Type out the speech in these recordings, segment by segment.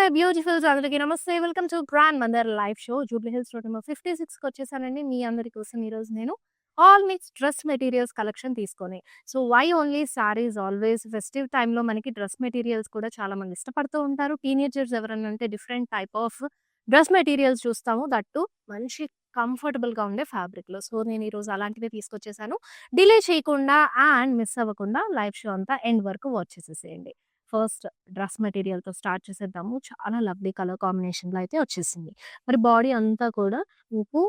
Hi beautifuls అందరికీ నమస్తే. Welcome to grand mother live show. Jubilee Hills road number 56కి వచ్చేసానండి. మీ అందరి కోసం ఈరోజు నేను all mix dress materials collection తీసుకొని. So why only saris always festive టైమ్‌లో మనకి డ్రెస్ మెటీరియల్స్ కూడా చాలా మంది ఇష్టపడుతూ ఉంటారు. టీనేజర్స్ ఎవరైనా ఉంటే different type of dress materials చూస్తాము. దట్ టూ మంచి కంఫర్టబుల్‌గా ఉండే ఫ్యాబ్రిక్‌లో. సో నేను ఈరోజు అలాంటివే తీసుకొచ్చేసాను. డిలే చేయకుండా అండ్ మిస్ అవ్వకుండా లైవ్ షో అంతా ఎండ్ వరకు వాచ్ చేసేసేయండి. ఫస్ట్ డ్రెస్ మెటీరియల్‌తో స్టార్ట్ చేసేద్దాము. చాలా లవ్లీ కలర్ కాంబినేషన్‌లో అయితే వచ్చేసింది. మరి బాడీ అంతా కూడా మీకు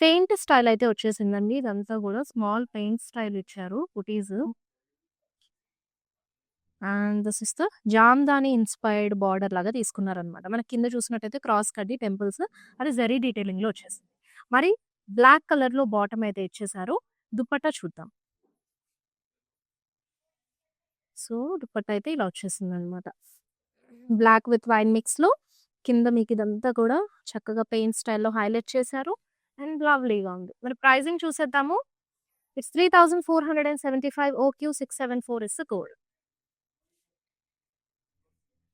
పెయింట్ స్టైల్ అయితే వచ్చేసిందండి. ఇదంతా కూడా స్మాల్ పెయింట్ స్టైల్ ఇచ్చారు బుటీస్. And this is the Jamdani inspired border లాగా తీసుకున్నారనమాట. మనకి కింద చూసినట్టయితే క్రాస్ కడ్డీ టెంపుల్స్ అది జరీ డీటెయిలింగ్‌లో వచ్చేసింది. మరి బ్లాక్ కలర్‌లో బాటమ్ అయితే ఇచ్చేసారు. దుపట్టా చూద్దాం. సో, దుపట్టా అయితే ఇలా వచ్చేసిందనమాట. బ్లాక్ విత్ వైన్ మిక్స్‌లో కింద మీకిదంతా కూడా చక్కగా పెయింట్ స్టైల్‌లో హైలైట్ చేశారు. అండ్ లవ్లీగా ఉంది. మరి ప్రైజింగ్ చూసేద్దాము. It's 3475 OQ 674 is the code.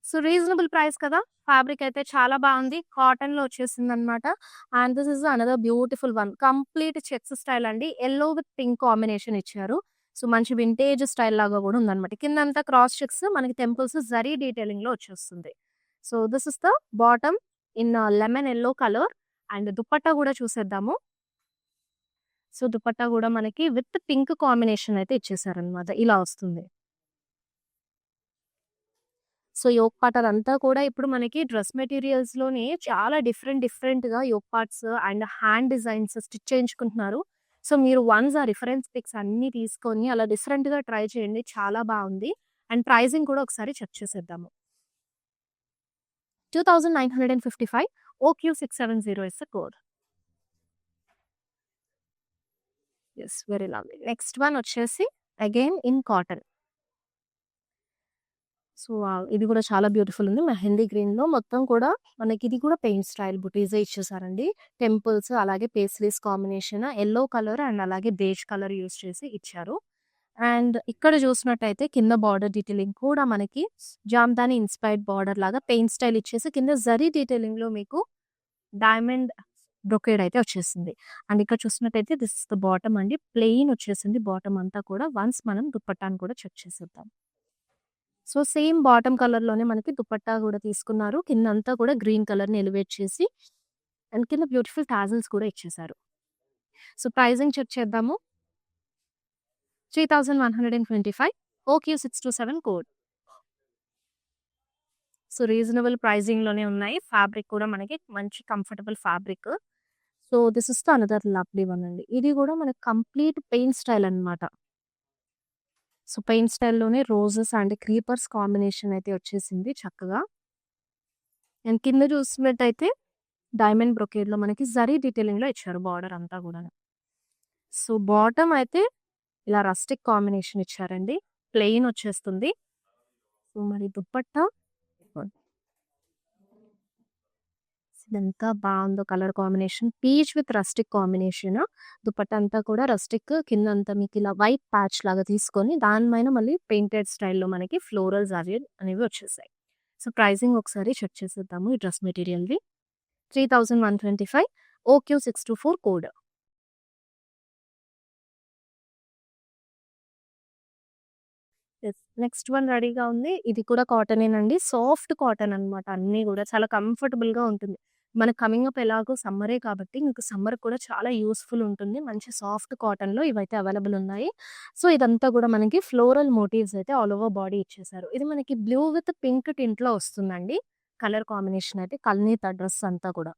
So, reasonable price కదా! ఫ్యాబ్రిక్ అయితే చాలా బావుంది. కాటన్‌లో వచ్చేసిందనమాట. And this is another beautiful one. Complete checks style అండి. యెల్లో విత్ పింక్ కాంబినేషన్ ఇచ్చారు. సో, మంచి వింటేజ్ స్టైల్ లాగా గూడా ఉందనమాట. కిందంతా క్రాస్ చెక్స్ మనకి టెంపుల్స్ జరీ డీటెయిలింగ్‌లో వచ్చేస్తుంది. So, this is the bottom in lemon yellow colour. And dupatta గూడా చూసేద్దాము. సో, దుపట్టా గూడా మనకి విత్ పింక్ కాంబినేషన్ అయితే ఇచ్చేసారనమాట. ఇలా వస్తుంది. సో, యోక్ పార్ట్ అదంతా కూడా ఇప్పుడు మనకి డ్రెస్ మెటీరియల్స్‌లోనే చాలా డిఫరెంట్‌గా yoke parts and hand designs stitch చేయించుకుంటున్నారు. సో, మీరు వన్స్ ఆ రిఫరెన్స్ పిక్స్ అన్నీ తీసుకొని అలా డిఫరెంట్‌గా ట్రై చేయండి. చాలా బావుంది. అండ్ ప్రైజింగ్ కూడా ఒకసారి చెక్ చేసేద్దాము. 2955 OQ670 is the code. Yes. Very lovely. Next one వచ్చేసి again in cotton. So, wow! ఇది కూడా చాలా బ్యూటిఫుల్ ఉంది. మెహందీ గ్రీన్‌లో మొత్తం కూడా మనకి ఇది కూడా పెయింట్ స్టైల్ బుటీసే ఇచ్చేసారండి. టెంపుల్స్ అలాగే paisleys combination yellow colour and అలాగే బేజ్ కలర్ యూజ్ చేసి ఇచ్చారు. అండ్ ఇక్కడ చూసినట్టయితే కింద బార్డర్ డీటెయిలింగ్ కూడా మనకి జామ్దాని ఇన్‌స్పైర్డ్ బార్డర్ లాగా పెయింట్ స్టైల్ ఇచ్చేసి కింద జరీ డీటెయిలింగ్‌లో మీకు డైమండ్ బ్రొకేడ్ అయితే వచ్చేసింది. అండ్ ఇక్కడ చూసినట్టయితే దిస్ ఇస్ ద బాటమ్ అండి. ప్లెయిన్ వచ్చేసింది బాటమ్ అంతా కూడా. వన్స్ మనం దుపట్టాను కూడా చెక్ చేసేద్దాం. సో, సేమ్ బాటమ్ కలర్‌లోనే మనకి దుపట్టా గూడా తీసుకున్నారు. కిందంతా కూడా గ్రీన్ కలర్‌ని ఎలివేట్ చేసి అండ్ కింద బ్యూటిఫుల్ టాజిల్స్ కూడా ఇచ్చేసారు. సో, ప్రైజింగ్ చెక్ చేద్దాము. 3125 OQ627 కోడ్. సో, రీజనబుల్ ప్రైజింగ్‌లోనే ఉన్నాయి. ఫ్యాబ్రిక్ కూడా మనకి మంచి comfortable fabric. So, this is the another lovely one అండి. ఇది కూడా మనకి కంప్లీట్ పెయింట్ స్టైల్ అన్నమాట. సో, పెయింట్ స్టైల్‌లోనే రోజెస్ అండ్ క్రీపర్స్ కాంబినేషన్ అయితే వచ్చేసింది చక్కగా. అండ్ కింద చూసినట్టయితే డైమండ్ బ్రొకేడ్‌లో మనకి జరీ డీటెయిలింగ్‌లో ఇచ్చారు బార్డర్ అంతా గూడాను. సో, బాటమ్ అయితే ఇలా రస్టిక్ కాంబినేషన్ ఇచ్చారండి. ప్లెయిన్ వచ్చేస్తుంది. సో, మరి దుపట్టా ఇదెంత బావుందో colour combination. Peach with rustic combination. Dupatta అంతా కూడా రస్టిక్ కిందంతా మీకిలా వైట్ ప్యాచ్ లాగా తీసుకొని దాని పైన మళ్ళీ పెయింటెడ్ స్టైల్‌లో మనకి ఫ్లోరల్స్ అవి అనేవి వచ్చేసాయి. సో, ప్రైజింగ్ ఒకసారి చెక్ చేసేద్దాము ఈ డ్రెస్ మెటీరియల్‌ది. 3125 OQ624 code. Yes. Next one రెడీగా ఉంది. ఇది కూడా కాటనేనండి. సాఫ్ట్ కాటన్ అనమాట. అన్నీ గూడా చాలా కంఫర్టబుల్‌గా ఉంటుంది. మనకు కమింగ్ అప్ ఎలాగో సమ్మరే కాబట్టి మీకు సమ్మర్‌కి కూడా చాలా యూజ్‌ఫుల్ ఉంటుంది. మంచి సాఫ్ట్ కాటన్‌లో ఇవైతే అవైలబుల్ ఉన్నాయి. సో, ఇదంతా గూడా మనకి ఫ్లోరల్ మోటివ్స్ అయితే ఆల్ ఓవర్ బాడీ ఇచ్చేసారు. ఇది మనకి బ్లూ విత్ పింక్ టింట్‌లో వస్తుందండి. కలర్ కాంబినేషన్ అయితే కల్నేత డ్రెస్ అంతా కూడా.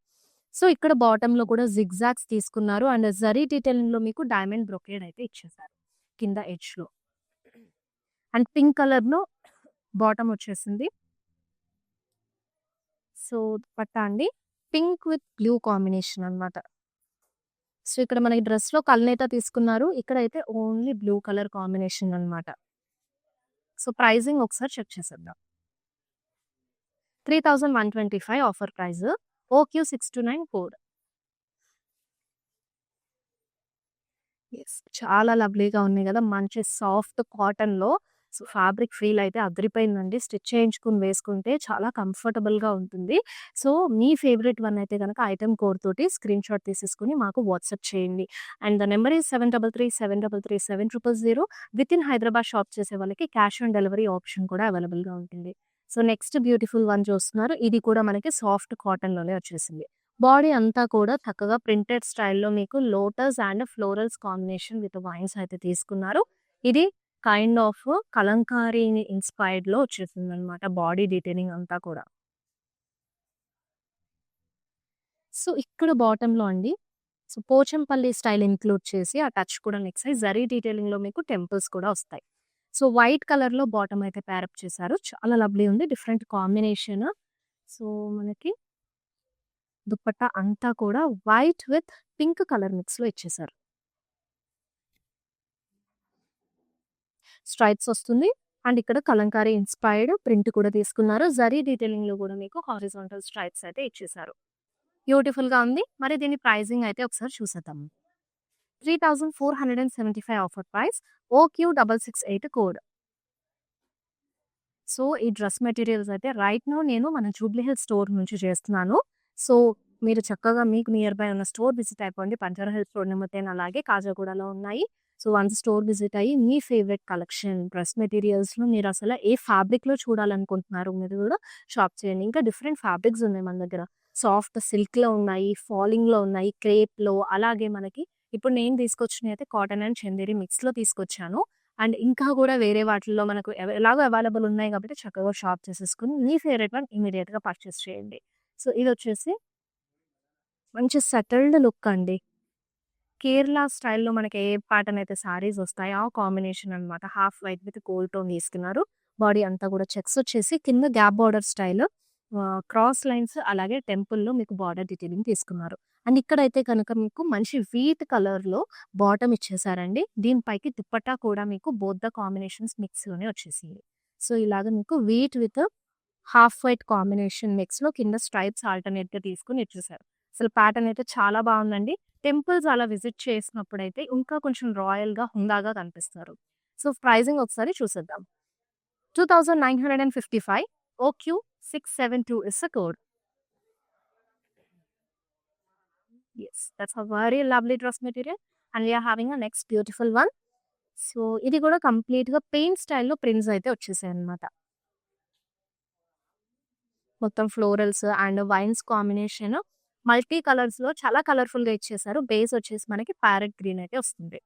సో, ఇక్కడ బాటమ్‌లో కూడా జిగ్‌జాగ్స్ తీసుకున్నారు. అండ్ జరీ డీటెయిలింగ్‌లో మీకు డైమండ్ బ్రొకేడ్ అయితే ఇచ్చేసారు కింద ఎడ్జ్‌లో. అండ్ పింక్ కలర్‌లో బాటమ్ వచ్చేసింది. సో, దుపట్టా అండి. పింక్ విత్ బ్లూ కాంబినేషన్ అన్నమాట. సో, ఇక్కడ మనకి డ్రెస్‌లో కల్నేత తీసుకున్నారు. ఇక్కడైతే ఓన్లీ బ్లూ కలర్ కాంబినేషన్ అన్నమాట. సో, ప్రైజింగ్ ఒకసారి చెక్ చేసేద్దాం. 3125 offer price. OQ629 code. Yes. చాలా లవ్లీగా ఉన్నాయి గదా! మంచి సాఫ్ట్ కాటన్‌లో సో, ఫ్యాబ్రిక్ ఫీల్ అయితే అదిరిపోయిందండి. స్టిచ్ చేయించుకొని వేసుకుంటే చాలా కంఫర్టబుల్‌గా ఉంటుంది. సో, మీ ఫేవరెట్ వన్ అయితే గనక ఐటెమ్ కోడ్ తోటి స్క్రీన్‌షాట్ తీసేసుకొని మాకు వాట్సాప్ చేయండి. And the number is 7337337000. Within Hyderabad shop చేసే వాళ్ళకి క్యాష్ ఆన్ డెలివరీ ఆప్షన్ కూడా అవైలబుల్‌గా ఉంటుంది. సో, నెక్స్ట్ బ్యూటిఫుల్ వన్ చూస్తున్నారు. ఇది కూడా మనకి సాఫ్ట్ కాటన్‌లోనే వచ్చేసింది. బాడీ అంతా కూడా చక్కగా ప్రింటెడ్ స్టైల్‌లో మీకు lotus and florals combination with wines అయితే తీసుకున్నారు. ఇది కైండ్ ఆఫ్ కలంకారీని ఇన్‌స్పైర్డ్‌లో వచ్చేసిందనమాట బాడీ డీటెయిలింగ్ అంతా కూడా. సో, ఇక్కడ బాటమ్‌లో అండి సో, పోచంపల్లి స్టైల్ ఇంక్లూడ్ చేసి ఆ టచ్ కూడా మిక్స్ అయ్యి జరీ డీటెయిలింగ్‌లో మీకు టెంపుల్స్ కూడా వస్తాయి. సో, వైట్ కలర్‌లో బాటమ్ అయితే పేరప్ చేశారు. చాలా లవ్లీ ఉంది. Different combination. సో, మనకి దుపట్టా అంతా కూడా వైట్ విత్ పింక్ కలర్ మిక్స్‌లో ఇచ్చేసారు. స్ట్రైప్స్ వస్తుంది. అండ్ ఇక్కడ కలంకారీ ఇన్‌స్పైర్డ్ ప్రింట్ కూడా తీసుకున్నారు. జరీ డీటెయిలింగ్‌లో కూడా మీకు హారిజాంటల్ స్ట్రైప్స్ అయితే ఇచ్చేసారు. బ్యూటిఫుల్‌గా ఉంది. మరి దీని ప్రైజింగ్ అయితే ఒకసారి చూసేద్దాం. 3475 offer price. OQ668 code. So, ఈ డ్రెస్ మెటీరియల్స్ అయితే రైట్ నౌ నేను మన జూబ్లీ హిల్స్ స్టోర్ నుంచి చేస్తున్నాను. సో, మీరు చక్కగా మీకు నియర్ బై ఉన్న స్టోర్ విజిట్ అయిపోండి. బంజారా హిల్స్ రోడ్ నెంబర్ 10 అలాగే కాజాగూడలో ఉన్నాయి. సో, వన్స్ స్టోర్ విజిట్ అయ్యి మీ ఫేవరెట్ కలెక్షన్ డ్రెస్ మెటీరియల్స్‌లో మీరసల ఏ ఫ్యాబ్రిక్‌లో చూడాలనుకుంటున్నారో మీరు కూడా షాప్ చేయండి. ఇంకా డిఫరెంట్ ఫ్యాబ్రిక్స్ ఉన్నాయి మన దగ్గర. సాఫ్ట్ సిల్క్‌లో ఉన్నాయి, ఫాలింగ్‌లో ఉన్నాయి, క్రేప్‌లో అలాగే మనకి ఇప్పుడు నేను తీసుకొచ్చినయి అయితే కాటన్ అండ్ చందేరి మిక్స్‌లో తీసుకొచ్చాను. అండ్ ఇంకా గూడా వేరే వాటిల్లో మనకు ఎలాగో అవైలబుల్ ఉన్నాయి గాబట్టి చక్కగా షాప్ చేసేసుకొని మీ ఫేవరెట్ వన్ ఇమ్మీడియేట్‌గా పర్చేస్ చేయండి. సో, ఇదొచ్చేసి మంచి సెటిల్డ్ లుక్ అండి. కేరళ స్టైల్‌లో మనకి ఏ ప్యాటర్న్ అయితే శారీస్ వస్తాయో ఆ కాంబినేషన్ అనమాట. Half white with gold tone తీసుకున్నారు. బాడీ అంతా కూడా చెక్స్ వచ్చేసి కింద gap border style cross lines అలాగే టెంపుల్‌లో మీకు బార్డర్ డీటెయిలింగ్ తీసుకున్నారు. అండ్ ఇక్కడైతే కనుక మీకు మంచి వీట్ కలర్‌లో బాటమ్ ఇచ్చేసారండి. దీనిపైకి దుపట్టా కూడా మీకు బోత్ ద కాంబినేషన్స్ మిక్స్‌లోనే వచ్చేసింది. సో, ఇలాగ మీకు wheat with half white combination మిక్స్‌లో కింద స్ట్రైప్స్ ఆల్టర్‌నేట్‌గా తీసుకొని ఇచ్చేసారు. అసలు ప్యాటర్న్ అయితే చాలా బావుందండి. టెంపుల్స్ అలా విజిట్ చేసినప్పుడైతే ఇంకా కొంచెం రాయల్‌గా, హుందాగా కనిపిస్తారు. సో, ప్రైజింగ్ ఒకసారి చూసేద్దాం. 2955 OQ672 is the code. Yes, that's a very lovely dress material. And we are having a next beautiful one. So, ఇది కూడా కంప్లీట్‌గా పెయింట్ స్టైల్‌లో ప్రింట్స్ అయితే వచ్చేసాయన్నమాట. మొత్తం florals and vines combination multi కలర్స్‌లో చాలా కలర్‌ఫుల్‌గా ఇచ్చేసారు. బేస్ వచ్చేసి మనకి ప్యారెట్ గ్రీన్ అయితే వస్తుంది.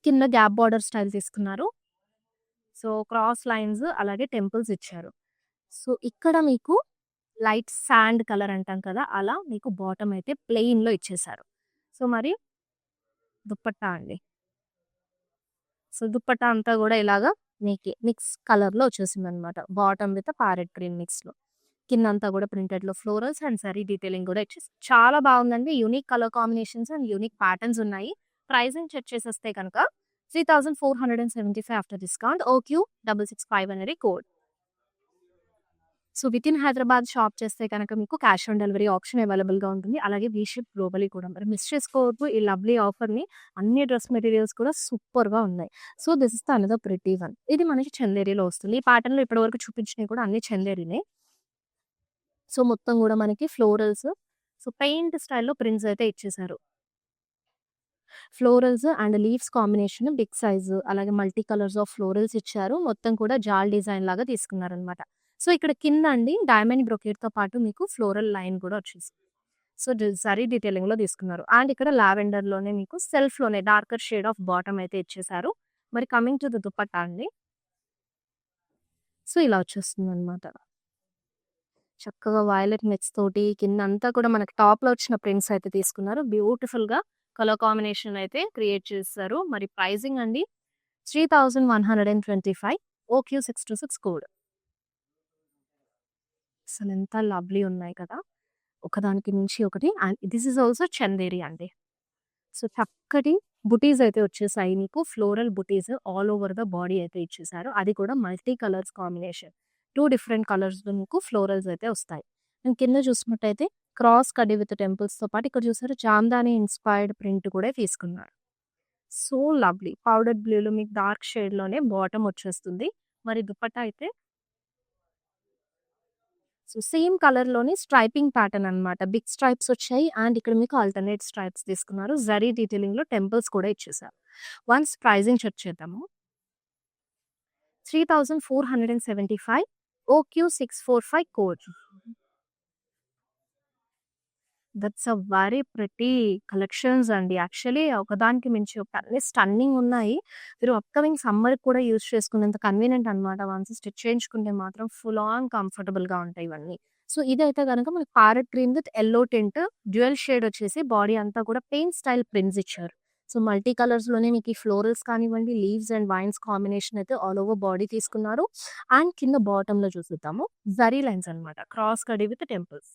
కింద గ్యాప్ బార్డర్ స్టైల్ తీసుకున్నారు. సో, క్రాస్ లైన్స్ అలాగే టెంపుల్స్ ఇచ్చారు. సో, ఇక్కడ మీకు లైట్ సాండ్ కలర్ అంటాం కదా! అలా మీకు బాటమ్ అయితే ప్లెయిన్‌లో ఇచ్చేసారు. సో, మరి దుపట్టా అండి. సో, దుపట్టా అంతా గూడా ఇలాగా మీకు మిక్స్ కలర్‌లో వచ్చేసిందనమాట. బాటమ్ విత్ ప్యారెట్ గ్రీన్ మిక్స్‌లో. కిందంతా గూడా ప్రింటెడ్‌లో ఫ్లోరల్స్ అండ్ జరీ డీటెయిలింగ్ గూడా ఇచ్చేసి చాలా బావుందండి. Unique colour combinations and unique patterns ఉన్నాయి. ప్రైజింగ్ చెక్ చేసేస్తే కనుక 3475 ఆఫ్టర్ డిస్కౌంట్. OQ665 అనేది code. So, within Hyderabad shop చేస్తే కనుక మీకు క్యాష్ ఆన్ డెలివరీ ఆప్షన్ అవైలబుల్‌గా ఉంటుంది. అలాగే వీ షిప్ గ్లోబలీ కూడా. మరి మిస్ చేసుకోవద్దు ఈ లవ్లీ ఆఫర్‌ని. అన్ని డ్రెస్ మెటీరియల్స్ కూడా సూపర్‌గా ఉన్నాయి. So, this is the another pretty one. ఇది మనకి చందేరిలో వస్తుంది. ఈ ప్యాటర్న్‌లో ఇప్పటివరకు చూపించినవి కూడా అన్ని చందేరినే. సో, మొత్తం గూడా మనకి ఫ్లోరల్స్ సో, పెయింట్ స్టైల్‌లో ప్రింట్స్ అయితే ఇచ్చేసారు. Florals and leaves combination big size అలాగే మల్టీ కలర్స్ ఆఫ్ ఫ్లోరల్స్ ఇచ్చారు. మొత్తం కూడా జాల్ డిజైన్ లాగా తీసుకున్నారనమాట. సో, ఇక్కడ కింద అండి డైమండ్ బ్రొకేట్‌తో పాటు మీకు ఫ్లోరల్ లైన్ కూడా వచ్చేసింది. సో, జరీ డీటెయిలింగ్‌లో తీసుకున్నారు. అండ్ ఇక్కడ లావెండర్‌లోనే మీకు సెల్ఫ్‌లోనే డార్కర్ షేడ్ ఆఫ్ బాటమ్ అయితే ఇచ్చేసారు. మరి కమింగ్ టు ద దుపట్టా అండి. సో, ఇలా వచ్చేస్తుందనమాట. చక్కగా వయలెట్ మిక్స్ తోటి కిందంతా కూడా మనకి టాప్‌లో వచ్చిన ప్రింట్స్ అయితే తీసుకున్నారు. బ్యూటిఫుల్‌గా కలర్ కాంబినేషన్ అయితే క్రియేట్ చేసేసారు. మరి ప్రైజింగ్ అండి 3125 OQ626 కోడ్. అసలెంత లవ్లీ ఉన్నాయి కదా! ఒకదానికి మించి ఒకటి and this is also Chanderi అండి. సో, చక్కటి బుటీస్ అయితే వచ్చేసాయి మీకు. Floral buttis all over the body అయితే ఇచ్చేసారు. అది కూడా మల్టీ కలర్స్ కాంబినేషన్. 2 డిఫరెంట్ కలర్స్‌లో మీకు ఫ్లోరల్స్ అయితే వస్తాయి. అండ్ కింద చూసుకున్నట్టయితే క్రాస్ కడ్డీ విత్ టెంపుల్స్‌తో పాటు ఇక్కడ చూసారు జామ్దాని ఇన్‌స్పైర్డ్ ప్రింట్ కూడా తీసుకున్నారు. So lovely. పౌడర్ బ్లూలో మీకు డార్క్ షేడ్‌లోనే బాటమ్ వచ్చేస్తుంది. మరి దుపట్టా అయితే సో సేమ్ కలర్‌లోనే స్ట్రైపింగ్ ప్యాటర్న్ అన్నమాట. బిగ్ స్ట్రైప్స్ వచ్చాయి అండ్ ఇక్కడ మీకు ఆల్టర్‌నేట్ స్ట్రైప్స్ తీసుకున్నారు. జరీ డీటెయిలింగ్‌లో టెంపుల్స్ కూడా ఇచ్చేసారు. వన్స్ ప్రైజింగ్ చెక్ చేద్దాము. 3475 OQ645 code. That's a very pretty collections అండి. యాక్చువల్లీ ఒకదానికి మించి ఒకటి అన్ని స్టన్నింగ్ ఉన్నాయి. మీరు అప్‌కమింగ్ సమ్మర్‌కి కూడా యూజ్ చేసుకునేంత కన్వీనియంట్ అనమాట. వన్స్ స్టిచ్ చేయించుకుంటే మాత్రం ఫుల్ ఆన్ కంఫర్టబుల్‌గా ఉంటాయి ఇవన్నీ. సో, ఇదైతే గనక మనకి parrot green with yellow tint dual shade వచ్చేసి బాడీ అంతా కూడా పెయింట్ స్టైల్ ప్రింట్స్ ఇచ్చారు. సో, మల్టీ కలర్స్‌లోనే మీకు ఈ ఫ్లోరల్స్ కానివ్వండి, లీవ్స్ అండ్ వైన్స్ కాంబినేషన్ అయితే ఆల్ ఓవర్ బాడీ తీసుకున్నారు. అండ్ కింద బాటమ్‌లో చూసేద్దాము. జరీ లైన్స్ అనమాట. క్రాస్ కడీ విత్ టెంపుల్స్.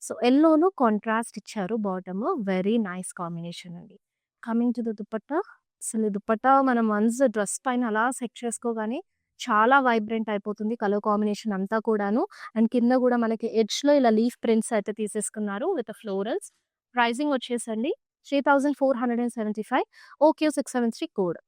సో, యెల్లోలో కాంట్రాస్ట్ ఇచ్చారు బాటము. వెరీ నైస్ కాంబినేషన్ అండి. Coming to the dupatta. అసలు ఈ దుపట్టా మనం వన్స్ డ్రెస్ పైన అలా సెట్ చేసుకోగానే చాలా వైబ్రెంట్ అయిపోతుంది కలర్ కాంబినేషన్ అంతా కూడాను. అండ్ కింద గూడా మనకి ఎడ్జ్‌లో ఇలా లీఫ్ ప్రింట్స్ అయితే తీసేసుకున్నారు విత్ ఫ్లోరల్స్. ప్రైజింగ్ వచ్చేసండి 3475 OQ673 కోడ్.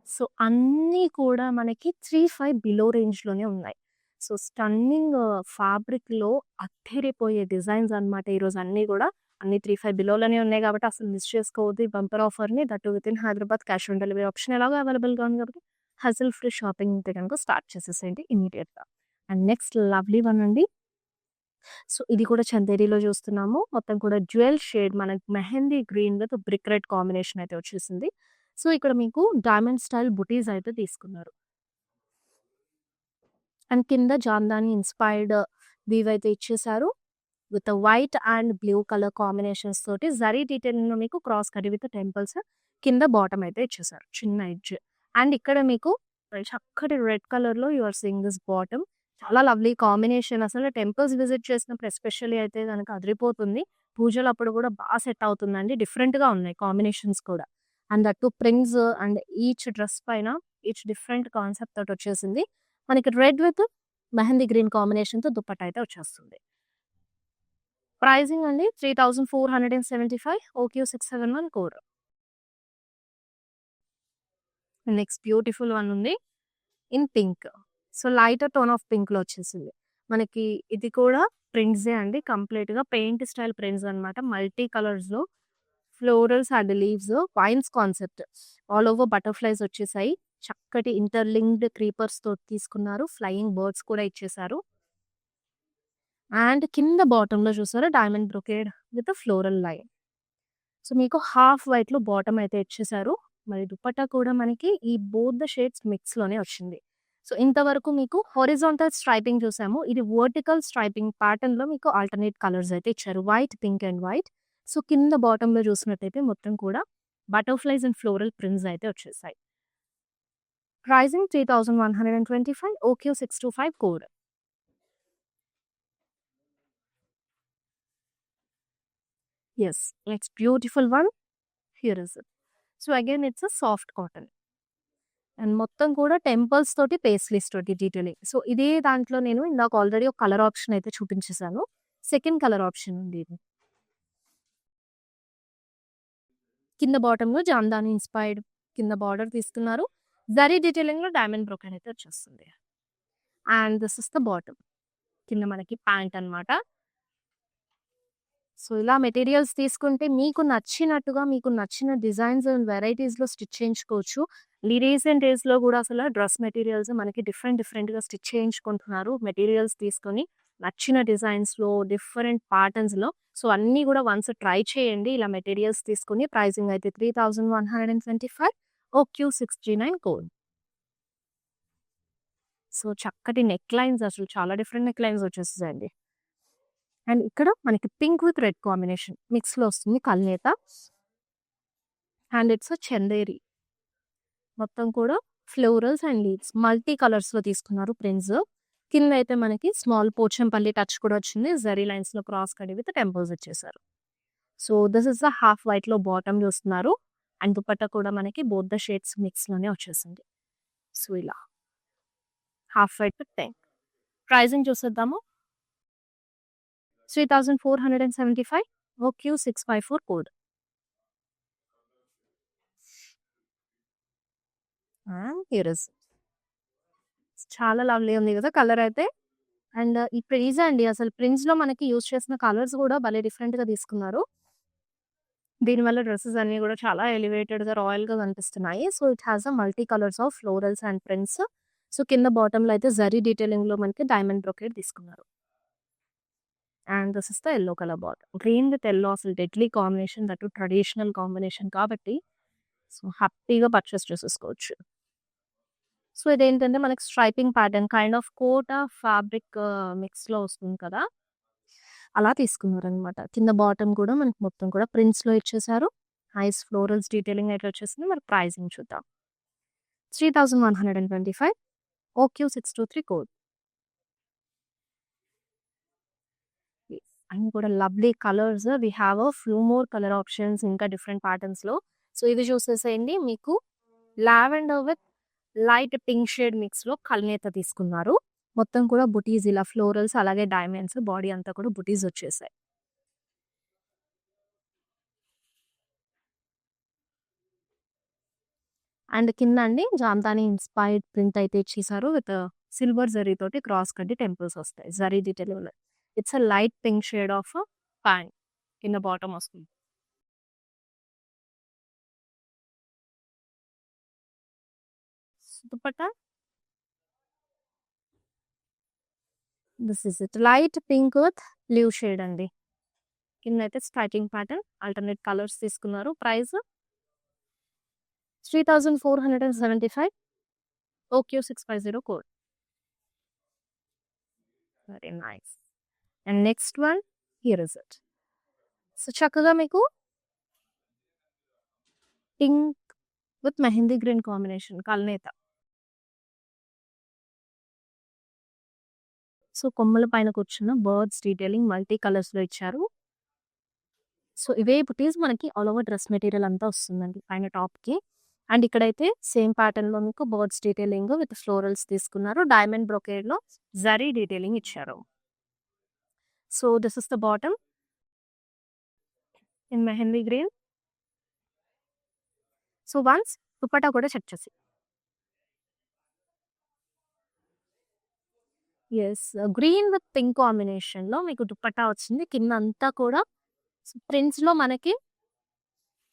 సో, అన్నీ కూడా మనకి 35 బిలో రేంజ్‌లోనే ఉన్నాయి. సో, స్టన్నింగ్ ఫ్యాబ్రిక్‌లో అద్దరిపోయే డిజైన్స్ అన్నమాట ఈరోజు అన్నీ గూడా. అన్నీ 35 బిలోలోనే ఉన్నాయి గాబట్టి అసలు మిస్ చేసుకోవద్దు ఈ బంపర్ ఆఫర్‌ని. That too within Hyderabad cash on delivery option ఎలాగో అవైలబుల్‌గా ఉంది కాబట్టి హస్సల్ ఫ్రీ షాపింగ్ అయితే గనుక స్టార్ట్ చేసేసేయండి ఇమ్మీడియేట్‌గా. అండ్ నెక్స్ట్ లవ్లీ వన్ అండి. సో, ఇది కూడా చందేరిలో చూస్తున్నాము. మొత్తం కూడా జ్యువెల్ షేడ్ మనకి mehndi green with brick red combination అయితే వచ్చేసింది. సో, ఇక్కడ మీకు డైమండ్ స్టైల్ బుటీస్ అయితే తీసుకున్నారు. అండ్ కింద జామ్దాని ఇన్‌స్పైర్డ్ వీవ్ అయితే ఇచ్చేసారు. With white and blue colour combinations తోటి జరీ డీటెయిలింగ్‌లో మీకు క్రాస్ కట్ విత్ టెంపుల్స్ కింద బాటమ్ అయితే ఇచ్చేసారు. చిన్న ఎడ్జ్. అండ్ ఇక్కడ మీకు చక్కటి రెడ్ కలర్‌లో you are seeing this bottom. చాలా లవ్లీ కాంబినేషన్. అసలు టెంపుల్స్ విజిట్ చేసినప్పుడు ఎస్పెషల్లీ అయితే గనక అదిరిపోతుంది. పూజలప్పుడు కూడా సెట్ అవుతుందండి. డిఫరెంట్‌గా ఉన్నాయి కాంబినేషన్స్ కూడా. And that two prints and each dress పైన ఈచ్ డిఫరెంట్ కాన్సెప్ట్ తోటి వచ్చేసింది. మనకి రెడ్ విత్ మెహందీ గ్రీన్ కాంబినేషన్‌తో దుపట్టా అయితే వచ్చేస్తుంది. ప్రైజింగ్ అండి 3475 OQ671 code. Next beautiful one ఉంది. In pink. So, lighter tone of పింక్‌లో వచ్చేసింది. మనకి ఇది కూడా ప్రింట్సే అండి. కంప్లీట్‌గా పెయింట్ స్టైల్ ప్రింట్స్ అన్నమాట. మల్టీ కలర్స్‌లో florals and leaves vines concept. All over butterflies వచ్చేసాయి. చక్కటి ఇంటర్‌లింక్డ్ క్రీపర్స్‌తో తీసుకున్నారు. ఫ్లయింగ్ బర్డ్స్ కూడా ఇచ్చేసారు. అండ్ కింద బాటమ్‌లో చూసారా diamond brocade with floral line. So, మీకు హాఫ్ వైట్‌లో బాటమ్ అయితే ఇచ్చేసారు. మరి దుపట్టా కూడా మనకి ఈ బోత్ ద షేడ్స్ మిక్స్‌లోనే వచ్చింది. సో, ఇంతవరకు మీకు హారిజాంటల్ స్ట్రైపింగ్ చూసాము. ఇది వర్టికల్ స్ట్రైపింగ్ ప్యాటర్న్‌లో మీకు ఆల్టర్‌నేట్ కలర్స్ అయితే ఇచ్చారు. White, pink and white. So, కింద బాటమ్‌లో చూసినట్టయితే మొత్తం కూడా బటర్‌ఫ్లైస్ అండ్ ఫ్లోరల్ ప్రింట్స్ అయితే వచ్చేసాయి. Pricing 3125 OQ625 code. Yes. Next beautiful one. Here is it. So, again it's a soft cotton. And మొత్తం కూడా టెంపుల్స్ తోటి పేస్ట్లీస్ తోటి డీటెయిలింగ్. సో, ఇదే దాంట్లో నేను ఇందాక ఆల్రెడీ ఒక కలర్ ఆప్షన్ అయితే చూపించేసాను. సెకండ్ కలర్ ఆప్షన్ ఉంది ఇది. కింద బాటమ్‌లో జామ్దాని ఇన్‌స్పైర్డ్ కింద బార్డర్ తీసుకున్నారు. జరీ డీటెయిలింగ్‌లో డైమండ్ బ్రోకెన్ అయితే వచ్చేస్తుంది. And this is the bottom. కింద మనకి ప్యాంట్ అన్నమాట. సో, ఇలా మెటీరియల్స్ తీసుకుంటే మీకు నచ్చినట్టుగా, మీకు నచ్చిన డిజైన్స్ అండ్ వెరైటీస్‌లో స్టిచ్ చేయించుకోవచ్చు. రీసెంట్ డేస్‌లో గూడా అసల డ్రెస్ మెటీరియల్స్ మనకి డిఫరెంట్‌గా స్టిచ్ చేయించుకుంటున్నారు. మెటీరియల్స్ తీసుకొని నచ్చిన డిజైన్స్‌లో, డిఫరెంట్ ప్యాటర్న్స్‌లో. సో, అన్నీ గూడా వన్స్ ట్రై చేయండి. ఇలా మెటీరియల్స్ తీసుకొని ప్రైజింగ్ అయితే 3125 OQ639 కోడ్. సో, చక్కటి నెక్ లైన్స్ అసలు చాలా డిఫరెంట్ నెక్ లైన్స్ వచ్చేసాయండి. అండ్ ఇక్కడ మనకి పింక్ విత్ రెడ్ కాంబినేషన్ మిక్స్‌లో వస్తుంది కల్నేత. And it's a Chanderi. మొత్తం కూడా ఫ్లోరల్స్ అండ్ లీవ్స్ మల్టీ కలర్స్‌లో తీసుకున్నారు ప్రింట్స్. కింద అయితే మనకి స్మాల్ పోచంపల్లి టచ్ కూడా వచ్చింది. జరీ లైన్స్‌లో క్రాస్ కట్ విత్ టెంపుల్స్ ఇచ్చేసారు. So, this is the half వైట్‌లో బాటమ్ చూస్తున్నారు. అండ్ దుపట్టా కూడా మనకి బోత్ ద షేడ్స్ మిక్స్‌లోనే వచ్చేసింది. సో, ఇలా half white with pink. Pricing చూసేద్దాము. 3475 OQ654 కోడ్. హియర్ ఇస్ చాలా లవ్లీ ఉంది కదా కలర్ అయితే. అండ్ ఈ ప్రైజ్ అండి అసలు ప్రింట్స్‌లో మనకి యూజ్ చేసిన కలర్స్ కూడా భలే డిఫరెంట్‌గా తీసుకున్నారు. దీనివల్ల డ్రెసెస్ అన్నీ కూడా చాలా ఎలివేటెడ్‌గా, రాయల్‌గా కనిపిస్తున్నాయి. So, it has a multi colours of florals and prints. So, కింద బాటమ్‌లో అయితే జరీ డీటెయిలింగ్‌లో మనకి డైమండ్ బ్రొకేడ్ తీసుకున్నారు. And this is the yellow colour bottom. Green with yellow అసలు deadly combination. That traditional combination కాబట్టి సో, హ్యాపీగా పర్చేస్ చేసేసుకోవచ్చు. సో, ఇదేంటంటే మనకి striping pattern kind of Kota fabric మిక్స్‌లో వస్తుంది కదా! అలా తీసుకున్నారనమాట. కింద బాటమ్ కూడా మనకి మొత్తం కూడా ప్రింట్స్‌లో ఇచ్చేసారు. నైస్ ఫ్లోరల్స్ డీటెయిలింగ్ అయితే వచ్చేసింది. మరి ప్రైజింగ్ చూద్దాం. 3125 OQ623 కోడ్. అన్నీ కూడా lovely colours. We have a few more colour options ఇంకా డిఫరెంట్ ప్యాటర్న్స్‌లో. సో, ఇది చూసేసేయండి. మీకు lavender with light pink shade మిక్స్‌లో కల్నేత తీసుకున్నారు. మొత్తం కూడా బుటీస్ ఇలా ఫ్లోరల్స్ అలాగే డైమండ్స్ బాడీ అంతా కూడా బుటీస్ వచ్చేసాయి. అండ్ కింద అండి జామ్దాని ఇన్‌స్పైర్డ్ ప్రింట్ అయితే ఇచ్చేసారు. విత్ సిల్వర్ జరీ తోటి క్రాస్ కట్టి టెంపుల్స్ వస్తాయి. జరీ డీటెయిల్ ఉన్నాయి. It's a light pink shade of pant. కింద బాటమ్ వస్తుంది. Dupatta this is it. Light pink with blue shade అండి. కిందైతే స్ట్రైకింగ్ ప్యాటర్న్ ఆల్టర్‌నేట్ కలర్స్ తీసుకున్నారు. Price 3475 OQ650 code. Very nice. And next one here is it. So, చక్కగా మీకు pink with mehendi green combination కల్నేత. So, కొమ్మల పైన కూర్చున్న బర్డ్స్ డీటెయిలింగ్ మల్టీ కలర్స్‌లో ఇచ్చారు. సో, ఇవే బుటీస్ మనకి ఆల్ ఓవర్ డ్రెస్ మెటీరియల్ అంతా వస్తుందండి పైన టాప్‌కి. అండ్ ఇక్కడైతే సేమ్ ప్యాటర్న్‌లో మీకు బర్డ్స్ డీటెయిలింగ్ విత్ ఫ్లోరల్స్ తీసుకున్నారు. డైమండ్ బ్రొకేడ్‌లో జరీ డీటెయిలింగ్ ఇచ్చారు. So, this is the bottom in mehndi green. So, once dupatta కూడా చెక్ చేసి. యెస్. గ్రీన్ విత్ పింక్ కాంబినేషన్‌లో మీకు దుపట్టా వచ్చింది. కిందంతా కూడా ప్రింట్స్‌లో మనకి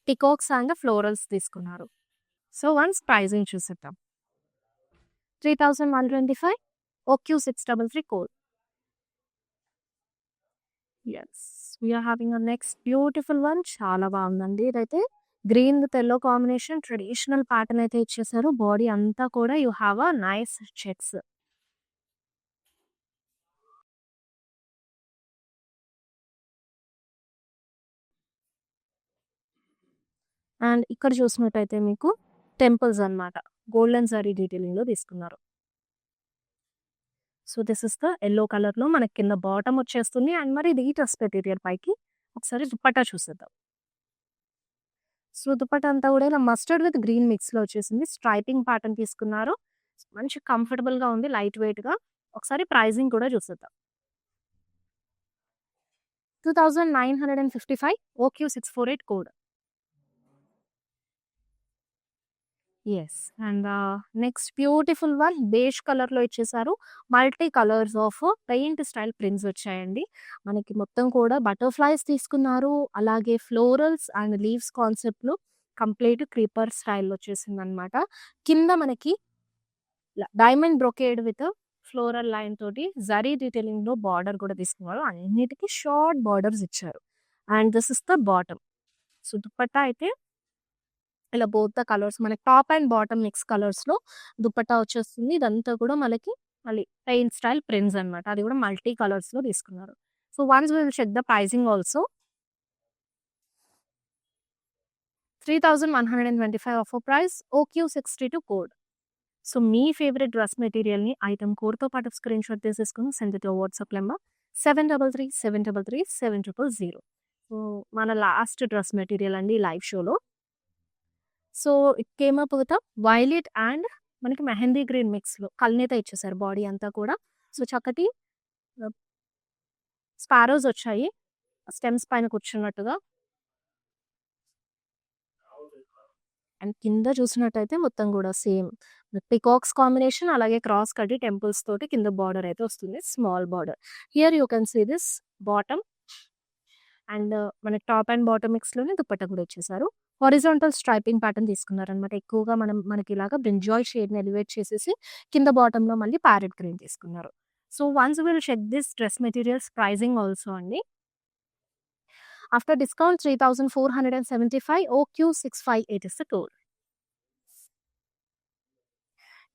పికాక్స్ అండ్ ఫ్లోరల్స్ తీసుకున్నారు. సో, వన్స్ ప్రైజింగ్ చూసేద్దాం. 3125 OQ633 code. Yes. We are having a next beautiful one. చాలా బాగుందండి ఇదైతే. Green with yellow combination traditional pattern అయితే ఇచ్చేసారు. బాడీ అంతా కూడా you have a nice checks. And ఇక్కడ చూసినట్టయితే మీకు టెంపుల్స్ అన్నమాట. గోల్డెన్ జరీ డీటెయిలింగ్‌లో తీసుకున్నారు. So, this is the yellow కలర్‌లో మనకి కింద బాటమ్ వచ్చేస్తుంది. అండ్ మరి ఇది ఈ డ్రెస్ మెటీరియల్ పైకి ఒకసారి దుపట్టా చూసేద్దాం. సో, దుపట్టా అంతా కూడా ఇలా మస్టర్డ్ విత్ గ్రీన్ మిక్స్‌లో వచ్చేసింది. స్ట్రైపింగ్ ప్యాటర్న్ తీసుకున్నారు. మంచి కంఫర్టబుల్‌గా ఉంది. లైట్ వెయిట్‌గా. ఒకసారి ప్రైజింగ్ కూడా చూసేద్దాం. 2955 OQ648 code. Yes. And next beautiful one beige కలర్‌లో ఇచ్చేసారు. Multi colours of paint style prints వచ్చాయండి. మనకి మొత్తం కూడా బటర్‌ఫ్లైస్ తీసుకున్నారు. అలాగే ఫ్లోరల్స్ అండ్ లీవ్స్ కాన్సెప్ట్‌లో కంప్లీట్ క్రీపర్ స్టైల్‌లో వచ్చేసిందనమాట. కింద మనకి diamond brocade with floral line తోటి జరీ డీటెయిలింగ్‌లో బార్డర్ కూడా తీసుకున్నారు. అన్నిటికి షార్ట్ బార్డర్స్ ఇచ్చారు. And this is the bottom. So, dupatta అయితే ఇలా బోత్ ద కలర్స్ మనకి టాప్ అండ్ బాటమ్ మిక్స్ కలర్స్‌లో దుపట్టా వచ్చేస్తుంది. ఇదంతా కూడా మనకి మళ్ళీ పెయింట్ స్టైల్ ప్రింట్స్ అనమాట. అది కూడా మల్టీ కలర్స్‌లో తీసుకున్నారు. So, once we will check the pricing also. 3125 offer price OQ62 code. So, మీ ఫేవరెట్ డ్రెస్ మెటీరియల్‌ని ఐటెమ్ కోడ్‌తో పాటు స్క్రీన్‌షాట్ తీసేసుకొని send it your WhatsApp number 7337337000. So, మన లాస్ట్ డ్రెస్ మెటీరియల్ అండి లైవ్ షోలో. So, it came up with violet and మనకి mehndi green మిక్స్‌లో కల్నేత ఇచ్చేసారు బాడీ అంతా కూడా. సో, చక్కటి ఆహ్, స్పారోస్ వచ్చాయి. స్టెమ్స్ పైన కూర్చున్నట్టుగా. అండ్ కింద చూసినట్టయితే మొత్తం గూడా సేమ్ పికాక్స్ కాంబినేషన్, అలాగే క్రాస్ కట్టి టెంపుల్స్ తోటి కింద బార్డర్ అయితే వస్తుంది. Small border. Here you can see this bottom and మన టాప్ అండ్ బాటమ్ మిక్స్‌లోనే దుపట్టా కూడా ఇచ్చేసారు. హారిజాంటల్ స్ట్రైపింగ్ ప్యాటర్న్ తీసుకున్నారనమాట. ఎక్కువగా మనకి ఇలాగా బ్రింజాల్ షేడ్‌ని ఎలివేట్ చేసేసి కింద బాటమ్‌లో మళ్ళీ ప్యారెట్ గ్రీన్ తీసుకున్నారు. So once will check this dress materials pricing also అండి. After discount 3,475, OQ658 is the code.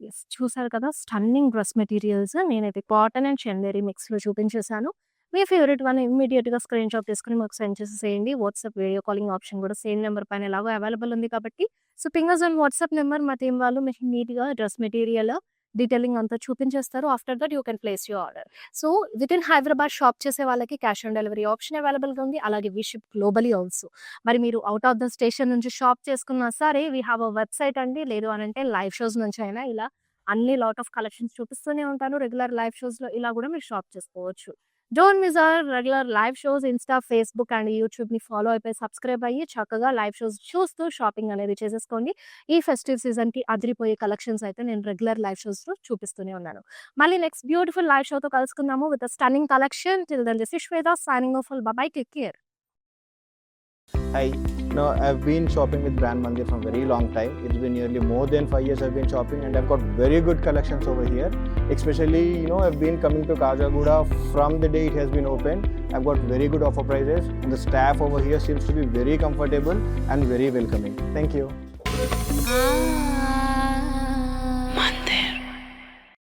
Yes. చూసారు కదా! Stunning dress materials. నేనైతే కాటన్ అండ్ చందేరి మిక్స్‌లో చూపించేసాను. మీ ఫేవరెట్ వన్ ఇమ్మీడియేట్‌గా స్క్రీన్‌షాట్ తీసుకొని మాకు సెండ్ చేసేసేయండి. వాట్సాప్ వీడియో కాలింగ్ ఆప్షన్ కూడా సేమ్ నెంబర్ పైన ఎలాగో అవైలబుల్ ఉంది కాబట్టి, so ping us on WhatsApp number. మా టీమ్ వాళ్ళు మీకు నీట్‌గా డ్రెస్ మెటీరియల్ డీటెయిలింగ్ అంతా చూపించేస్తారు. After that you can place your order. So within Hyderabad shop చేసే వాళ్ళకి క్యాష్ ఆన్ డెలివరీ ఆప్షన్ అవైలబుల్‌గా ఉంది. అలాగే వి షిప్ గ్లోబలీ ఆల్సో. మరి మీరు ఔట్ ఆఫ్ ద స్టేషన్ నుంచి షాప్ చేసుకున్నా సరే, వి హావ్ ఎ వెబ్‌సైట్ అండి. లేదు అనంటే లైవ్ షోస్ నుంచైనా ఇలా అన్ని లాట్ ఆఫ్ కలెక్షన్స్ చూపిస్తూనే ఉంటాను. రెగ్యులర్ లైవ్ షోస్‌లో ఇలా కూడా మీరు షాప్ చేసుకోవచ్చు. Don't miss our regular live shows. Insta, Facebook and యూట్యూబ్‌ని ఫాలో అయిపోయి సబ్స్క్రైబ్ అయ్యి చక్కగా లైవ్ షోస్ చూస్తూ షాపింగ్ అనేది చేసేసుకోండి. ఈ ఫెస్టివ్ సీజన్‌కి అదిరిపోయే కలెక్షన్స్ అయితే నేను రెగ్యులర్ లైవ్ షోస్‌లో చూపిస్తూనే ఉన్నాను. మళ్ళీ నెక్స్ట్ బ్యూటిఫుల్ లైవ్ షోతో కలుసుకుందాము with a stunning collection. Till then this is Shweta signing off. Bye, take care. Hi, I've been shopping with Brand Mandir for a very long time. It's been nearly more than 5 years I've been shopping, and I've got very good collections over here. Especially, I've been coming to Kajagoda from the day it has been opened. I've got very good offer prices, and the staff over here seems to be very comfortable and very welcoming. Thank you.